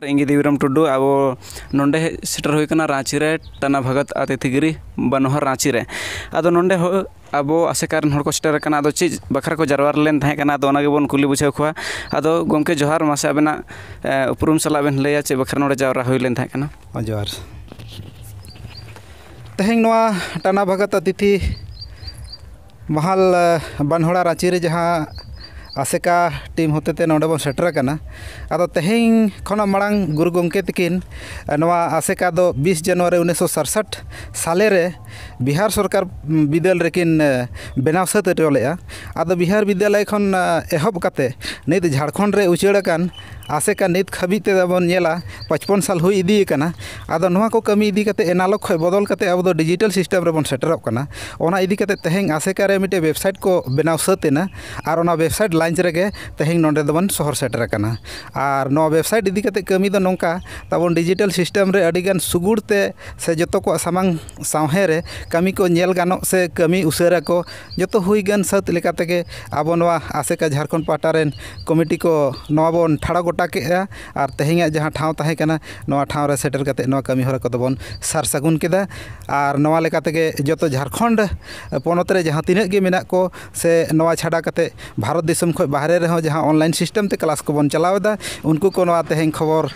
इंगी देवीराम टुडू अब नोंडे सेटर हुई कना रांची रे टाना भगत अतिथिगिरी बनोहर रांची रे अदो नोंडे अब आसेकार हड़ को सेटर कना अदो चीज बखरा को जरवार लेन थाहे कना अदो ओनागे बोन कुली बुझाव खोआ अदो गोमके जोहार मासे आबेना उपरुम सला बेन लैया चे बखरा नोंडे जावरा हुई लेन थाहे कना जोहार तेहें नोआ टाना भगत अतिथि महल बनहोड़ा रांची रे जहाँ आसेका टीम होते नोंडे बन सेटर कना अदो तेहें खना मांग गुरु गोमके तकिन नोआ आसेका दो 20 जनवरी 1967 साले रे बिहार सरकार विद्यालय रेकिन बनाव सत टोलेआ अदो बिहार विद्यालय खन एहब कते नित झारखंड रे उचेड़ कान आसेका नित खबीते बन नेला 55 साल हुई इदी कना अदो नोआ को कमी इदी कते एनालॉग खय बदल कते अब दो डिजिटल सिस्टम रे बन सेटर कना ओना इदी कते तेहें आसेका रे मिटे वेबसाइट को बनाव सतेना और ओना वेबसाइट लांच रेगे तेहें नोंडे दबन शहर सेटर कना और नो वेबसाइट इदी कते कमी दो नोंका तबन डिजिटल सिस्टम रे अडिगान सुगुड़ते से जतो को सामांग सावहे रे कमी को नेल गानो से कमी उसेरा को जतो हुई गन सत लेका तेगे अब नोआ आसेका झारखंड पाटा रेन कमिटी को नोआ बन ठाड़ा गोटा के और तेहें जहाँ ठाव ताहे कना नोआ ठाव रे सेटर कते नोआ कमी हरा को दबन सार सगुन केदा और नोआ लेका तेगे जतो झारखंड पोनत रे जहाँ तिनक गे मेना को से नोआ छाड़ा कते भारत दिसम खो बाहरे रहो जहाँ ऑनलाइन सिस्टम ते क्लास को बन चलावदा उनको को नोआ तेहें खबर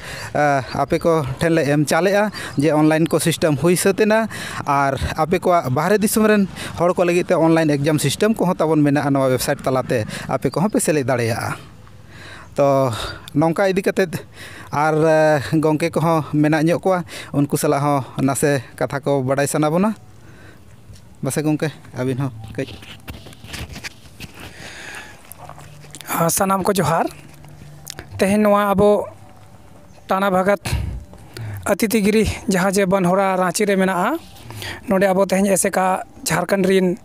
आपे को ठेले एम चालेआ जे ऑनलाइन को सिस्टम हुई सतेना और आपे को बाहरे दिसम रेन हड़ को लगी ते ऑनलाइन एग्जाम सिस्टम को तबन मेना नोआ वेबसाइट तलाते आपे को पे सेले दाड़ेया तो नौका इदी कते और गोंके को मेना ᱧᱚᱜ ᱠᱚᱣᱟ उनको सला हो नासे कथा को बड़ाई सना बना बसे गोंके अबिन हो कई सानाम को जोहार तेहें नोआ अबो टाना भगत अतिथिगिरी जहाँ जे बनहोड़ा रांची रे मेना नोडे अबो तेहें एसेका झारखंड रिन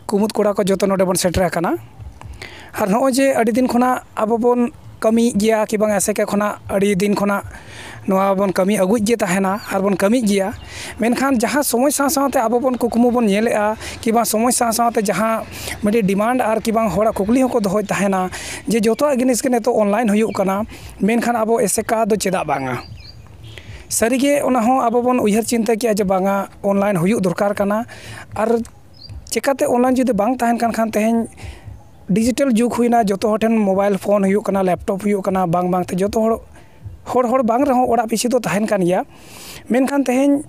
कुमुद कोड़ा को जोतो नोडे बन सेटर कना और नो जे अड़ी दिन खुना अबो बन कमी गया कि बांग एसेका खुना अड़ी दिन खुना नोआ बन कमी अगुज जे ताहेना और बन कमी गया मेनखान जहाँ समय साथ साथे अबो बन कुकमु बन नेलेआ कि बांग समय साथ साथे जहाँ मेडी डिमांड और कि बांग होड़ा कुकली होको दोहय ताहेना जे जोतो जिनिस के तो ऑनलाइन हुयुक कना मेनखान अबो एसेका दो चेदा बांगा सारिगे ओना हो अबो बन उयहर चिंता किया जे बांगा ऑनलाइन हुयुक दरकार कना और चिकाते ऑनलाइन जुदि बांग ताहेन कान खान तेहें डिजिटल जुग हुईना जोतो हठन मोबाइल फोन हुयुक कना लैपटॉप हुयुक कना बांग बांग ते जोतो हड़ बांग रहो ओड़ा पिछी तो ताहेन कान गया मेनखान तेहें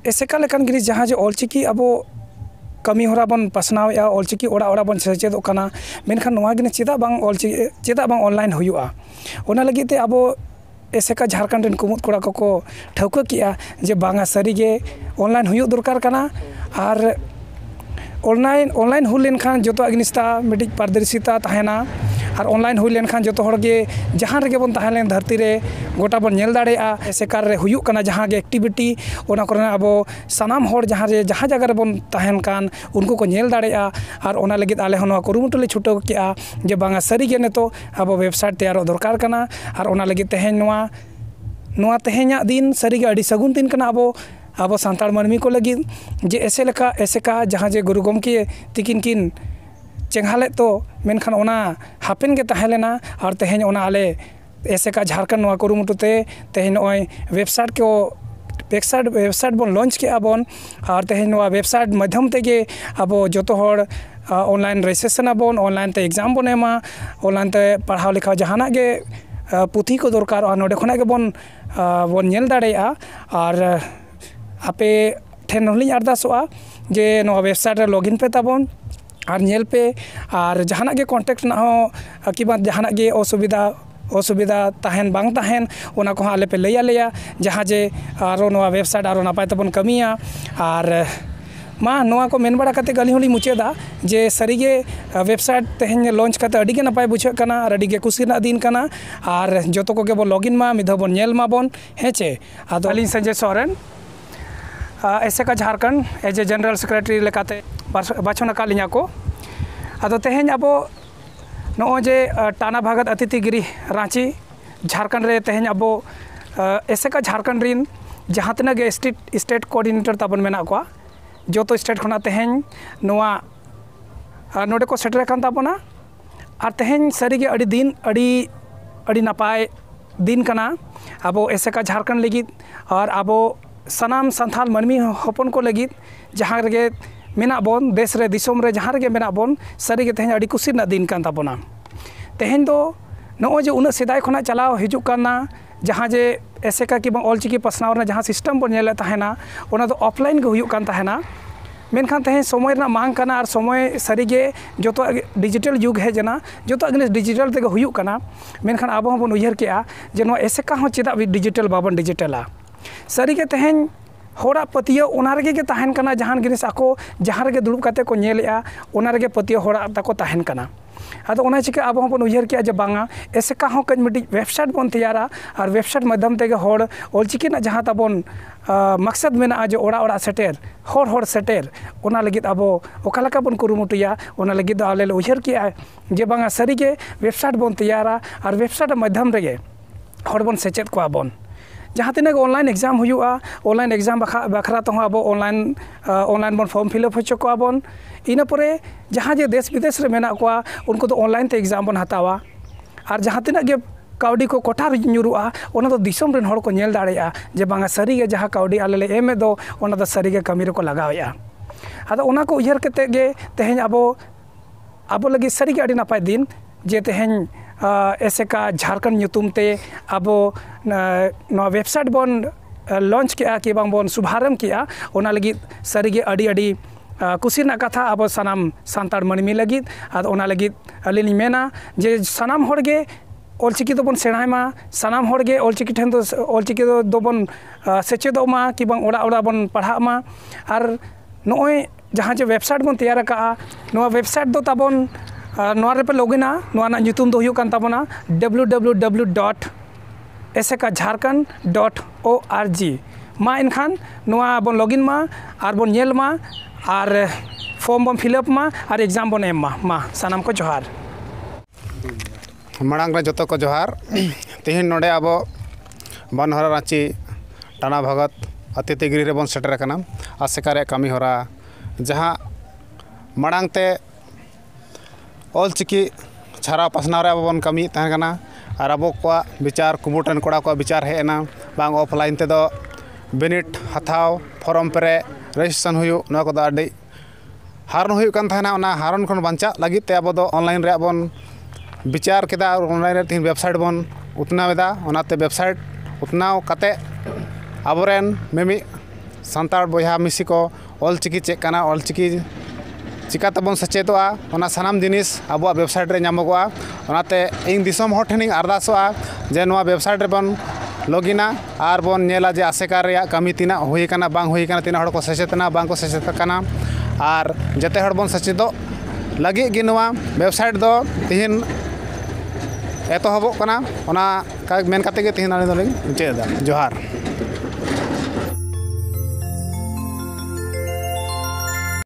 एसेका लेकान जिनिस जहाँ जे ऑलचिकी अबो कमी होरा बन पसनावेआ ऑलचिकी ओड़ा ओड़ा बन सेचेदोग कना मेनखान नोआ जिनिस चेदा बांग ऑलचिकी चेदा बांग ऑनलाइन हुयुआ ओना लगिते अबो एसेका झारखंड रेन कुमुद कोड़ा को ठौका किया जे बांगा सारीगे ऑनलाइन हुयुक दरकार कना और ऑनलाइन हुई लेनखान जोतो जिनिसता मिटिज पारदर्शिता ताहेना और ऑनलाइन हुई लेनखान जोतो हड़गे जहाँ रेगे बन ताहेलेन धरती रे गोटा बन नेल दाड़ेआ एसेकार रे हुयुक कना जहाँ गे एक्टिविटी ओना कोरेना अबो सानाम हड़ जहाँ जगह रे बन ताहेन कान उनको को नेल दाड़ेआ और ओना लगित आले होनो कुरुमुटुले छुटो किया जे बांगा सारीगे नेतो अबो वेबसाइट तैयारो दरकार कना और ओना लगित तेहें नोआ तेहेंया दिन सारीगे अड़ी सगुन दिन कना अब सानताड़ मानमी को लगी जे एसेका जहाँ जे गुरु गोमके तिकिन किन चेंघाले तो मेनखान ओना हापेन के ताहेलेना और तेहें ओना आले एसेका झारखंड नोआ कुरुमुटुते तेहें नोय वेबसाइट बन लॉन्च के बन और तेहें नोआ वेबसाइट माध्यम तेगे अब जोतो हड़ ऑनलाइन रजिस्ट्रेशन बन ऑनलाइन ते एग्जाम बन एमा ऑनलाइन ते पढ़ाव लिखाव जहाना गे पुथी को दरकार और नोडे खना के बन नेल दाड़ेया और आपे ठेन हलिंग अरदासोआ जे नोआ वेबसाइट रे लॉगिन पे ताबन और नेल पे और जहाना गे कॉन्टेक्ट ना हो कि बात जहाना गे असुविधा ताहेन बांग ताहेन ओना को आले पे लैया लेया जहाँ जे आरो नोआ वेबसाइट आरो नापाय तबन कमिया और मा नोआ को मेन बड़ा कते गली होली मुचेदा जे सारीगे वेबसाइट तेहें लॉन्च कते अडिगे नापाय बुझे कना और अडिगे कुसी ना दिन कना और जोतो को बन लॉगिन मा मिधा बन नेल मा बन हेचे आदो अलिन संजय सोरेन एसेका Jharkhand as a general secretary लेकाते बाछन अकालिया को अदो तेहें अब नो जे टाना भगत अतिथिगिरी रांची झारखंड रे तेहें अब एसेका झारखंड रिन जहाँ तना गे स्टेट कोऑर्डिनेटर ताबन मेना को जो तो स्टेट खना तेहें नोआ नोडे को सेटर कान ताबना और तेहें सारीगे अड़ी दिन अड़ी नापाय दिन कना abo एसेका झारखंड लगित और abo सनाम संथाल मनमी हपन को लगित जहाँ रगे मेना बोन देश रे दिसोम रे जहाँ रगे मेना बोन सारी के तेहन अड़ी कुसी ना दिन कान ताबोना तेहन दो नो जे उन सेदाय खना चलाव हिजुक काना जहाँ जे एसेका कि ऑलचिकी पसनाव ना जहाँ सिस्टम बन नेले ताहेना ओना दो ऑफलाइन के हुयुक कान ताहेना मेनखान तेहन समय ना मांग काना और समय सारीगे जो डिजिटल युग है जना जो जिनिस डिजिटल तेगे हुयुक काना मेनखान आबो हबन उयहर केआ जे नो एसेका हो चेदा डिजिटल बाबन डिजिटला सारीगे तेहन होड़ा पतियो ओना रगे के ताहेन काना जहान जिनिस आको जहाँ रगे दुड़ुब काते को नेलेआ ओना रगे पतियो होड़ा ताको ताहेन काना आदो ओना चिके आबो हबन उयहर केआ जे बांगा एसेका हो कज मिटी वेबसाइट बन तैयारा और वेबसाइट माध्यम तेगे होड़ ऑलचिकी ना जहाँ ताबन मकसद मेना जो ओड़ा ओड़ा सेटेर होड़ सेटेर ओना लगित आबो ओका लका बन कुरुमुटुया ओना लगित दो आले उयहर केआ जे बांगा सारीगे वेबसाइट बन तैयारा और वेबसाइट माध्यम रेगे होड़ बन सेचेद को आबन जहाँ तीन ऑनलाइन एग्जाम हुआ ऑनलाइन एग्जाम बखरा तो अब ऑनलाइन बन फॉर्म फिलअप हो चुका बन इन परे जहाँ जे देश विदेश रे मेना को उनको तो ऑनलाइन ते एग्जाम बन हतावा और जहाँ तीन गे काउडी को कोठा ᱧᱩᱨᱩᱜᱼᱟ ओना तो दिसोम रेन हड़ को नेल दाड़ेया जे बांगा सारी गे जहाँ काउडी आले एमे दो ओना तो सारी गे कमी को लगावेया आदो ओना को उयहर कते गे तेहेन आबो लगी सारी गे अड़ी नापाय दिन जे तेहेन एसेका झारखंड ᱧᱩᱛᱩᱢ ते आबो नो वेबसाइट बन लॉन्च किया कि बांग बन शुभारंभ किया ओना लगी सारी गे अड़ी कुसी ना कथा आबो सनाम सांताड़ मनमी लगी आद ओना लगी अलिनी मेना जे सनाम होड़गे ऑलचिकी दो बन सेणायमा सनाम होड़गे ऑलचिकी ठेन दो ऑलचिकी दो बन सेचेदोमा कि बांग ओड़ा ओड़ा बन पढ़ामा और नोय जहाँ जे वेबसाइट बन तैयार का नो वेबसाइट दो ताबन नोआ रे पे लॉगिना नोआ ना ᱧᱩᱛᱩᱢ दो हुयुक कान ताबोना www.esekajharkhand.org मा इनखान नोआ बन लॉगिन मा और बन नेल मा और फॉर्म बन फिलअप मा और एग्जाम बन एम मा सानाम को जोहार मांग रे जतो को जोहार तेहन नोडे अब बनहरा रांची टाना भगत अतिथिगृह रे बन सेटर कना आसेका रे कमी होरा जहाँ मांग ते ऑलचिकी छारा पसनाव रे बन कमी तहन कना और अब को विचार कुमुटन कोड़ा को विचार हेना बांग ऑफलाइन ते दो बिनिट हथाव फॉर्म पे रजिस्ट्रेशन हुयु न को अड़ी हारन हुयु कान थाना ओना हारन खन बांचा लगी ते अब दो ऑनलाइन रे बन विचार केदा और ऑनलाइन रे तीन वेबसाइट बन उतनावेदा ओनाते वेबसाइट उतनाव काते आबोरेन मेमी सांताड़ बोया मिसी को ऑलचिकी चेक काना ऑलचिकी चिका तबन सचेतोआ ओना सनाम जिनिस अब वेबसाइट रे नामोगोआ ओनाते इन दिसोम हर ठेनिंग अरदासोआ जे नोआ वेबसाइट रे बन लॉगिना और बन नेला जे आसेका रे कमी तिना हुई काना बांग हुई काना तिना हड़ को सचेतना बांग को सचेत काना और जते हड़ बन सचेतो लगी गे नोआ वेबसाइट दो तिहिन एतोहबो काना ओना मेन काते गे तिहिन आले दो मुचादा जोहार।